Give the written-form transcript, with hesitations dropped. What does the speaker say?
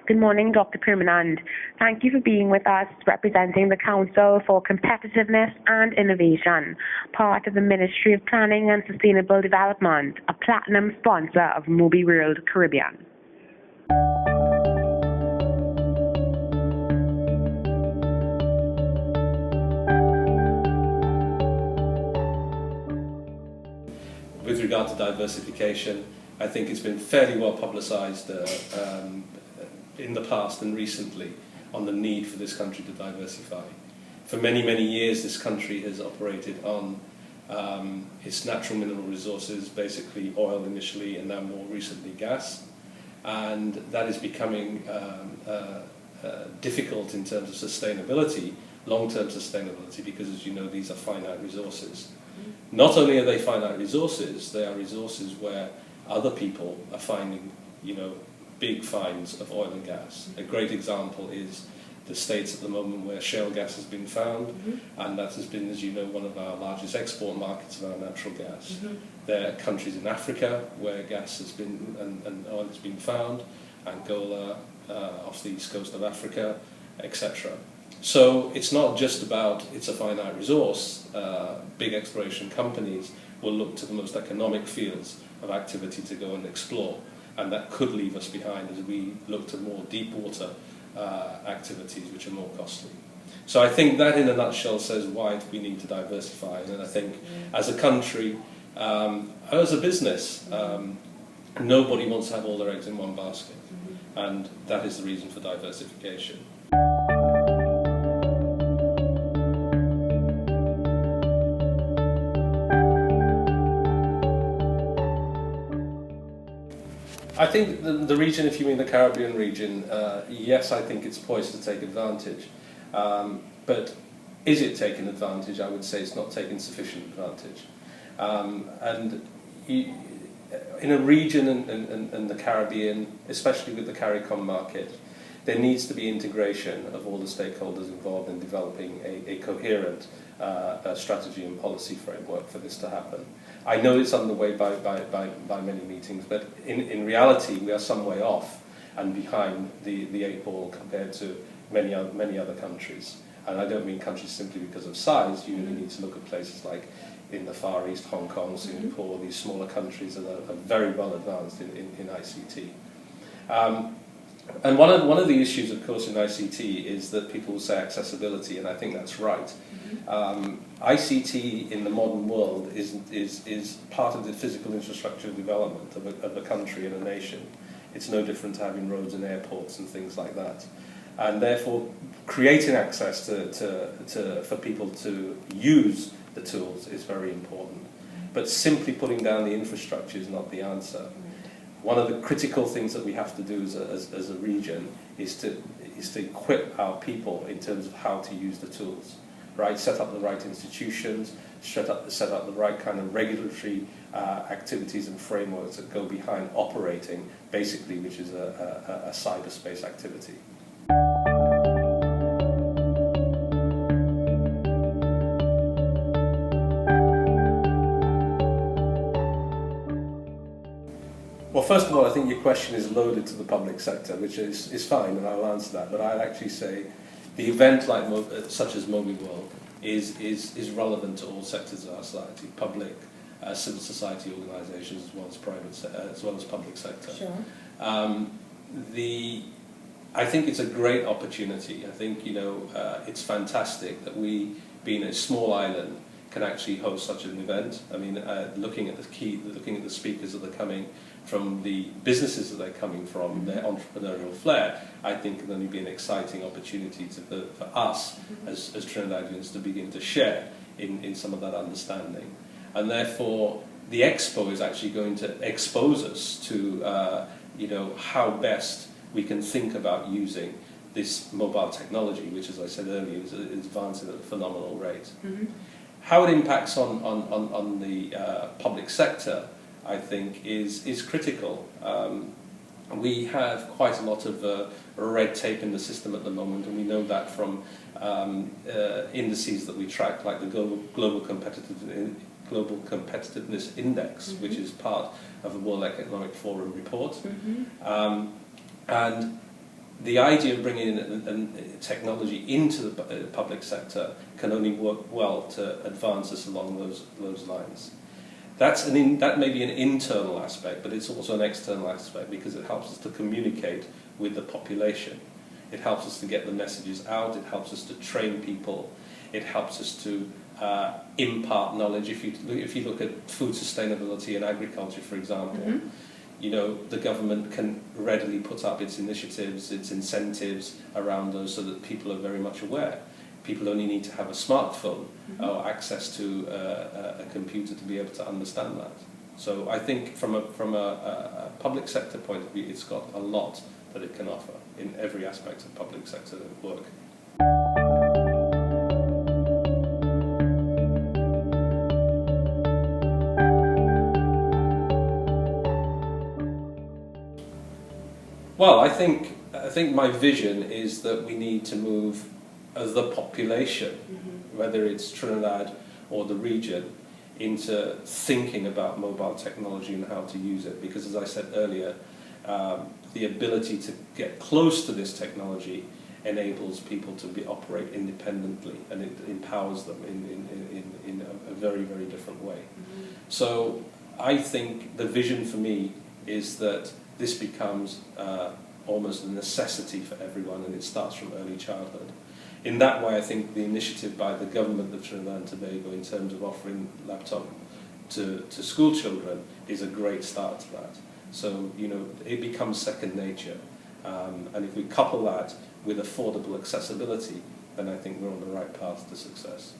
Good morning, Dr. Permanand. Thank you for being with us, representing the Council for Competitiveness and Innovation, part of the Ministry of Planning and Sustainable Development, a platinum sponsor of Mobiworld Caribbean. With regard to diversification, I think it's been fairly well publicised in the past and recently on the need for this country to diversify. For many, many years this country has operated on its natural mineral resources, basically oil initially and now more recently gas, and that is becoming difficult in terms of sustainability, long-term sustainability, because as you know these are finite resources. Not only are they finite resources, they are resources where other people are finding, big finds of oil and gas. A great example is the States at the moment where shale gas has been found, and that has been, as you know, one of our largest export markets of our natural gas. There are countries in Africa where gas has been and oil has been found, Angola, off the east coast of Africa, etc. So it's not just about it's a finite resource. Big exploration companies will look to the most economic fields of activity to go and explore, and that could leave us behind as we look to more deep water activities which are more costly. So I think that in a nutshell says why we need to diversify, and I think as a country, as a business, nobody wants to have all their eggs in one basket, and that is the reason for diversification. I think the region, if you mean the Caribbean region, yes, I think it's poised to take advantage. But is it taking advantage? I would say it's not taking sufficient advantage. And in a region and the Caribbean, especially with the CARICOM market, there needs to be integration of all the stakeholders involved in developing a coherent strategy and policy framework for this to happen. I know it's underway by many meetings, but in reality we are some way off and behind the eight ball compared to many other countries. And I don't mean countries simply because of size. You need to look at places like in the Far East, Hong Kong, Singapore, these smaller countries that are very well advanced in ICT. And one of the issues, of course, in ICT is that people will say accessibility, and I think that's right. ICT in the modern world is part of the physical infrastructure development of a country and a nation. It's no different to having roads and airports and things like that. And therefore, creating access for people to use the tools is very important. But simply putting down the infrastructure is not the answer. One of the critical things that we have to do as a region is to equip our people in terms of how to use the tools, right? Set up the right institutions, set up the right kind of regulatory activities and frameworks that go behind operating, basically, which is a cyberspace activity. Well, first of all, I think your question is loaded to the public sector, which is fine, and I'll answer that. But I'd actually say the event like such as Mobiworld is relevant to all sectors of our society: public, civil society organisations, as well as private, as well as public sector. Sure. I think it's a great opportunity. I think it's fantastic that we, being a small island, can actually host such an event. I mean, looking at the speakers that are coming from the businesses that they're coming from, their entrepreneurial flair, I think can only be an exciting opportunity for us as Trinidadians to begin to share in some of that understanding. And therefore, the Expo is actually going to expose us to how best we can think about using this mobile technology, which, as I said earlier, is advancing at a phenomenal rate. How it impacts on the public sector, I think, is critical. We have quite a lot of red tape in the system at the moment, and we know that from indices that we track, like the Global Competitiveness Index, which is part of the World Economic Forum report. And the idea of bringing in technology into the public sector can only work well to advance us along those lines. That may be an internal aspect, but it's also an external aspect because it helps us to communicate with the population. It helps us to get the messages out, it helps us to train people, it helps us to impart knowledge. If you look at food sustainability and agriculture, for example, you know, the government can readily put up its initiatives, its incentives around those so that people are very much aware. People only need to have a smartphone or access to a computer to be able to understand that. So I think from a public sector point of view, it's got a lot that it can offer in every aspect of public sector work. Well, I think my vision is that we need to move as the population, whether it's Trinidad or the region, into thinking about mobile technology and how to use it. Because as I said earlier, the ability to get close to this technology enables people to operate independently, and it empowers them in a very, very different way. So I think the vision for me is that this becomes almost a necessity for everyone, and it starts from early childhood. In that way, I think the initiative by the government of Trinidad and Tobago in terms of offering laptop to school children is a great start to that. So, you know, it becomes second nature. And if we couple that with affordable accessibility, then I think we're on the right path to success.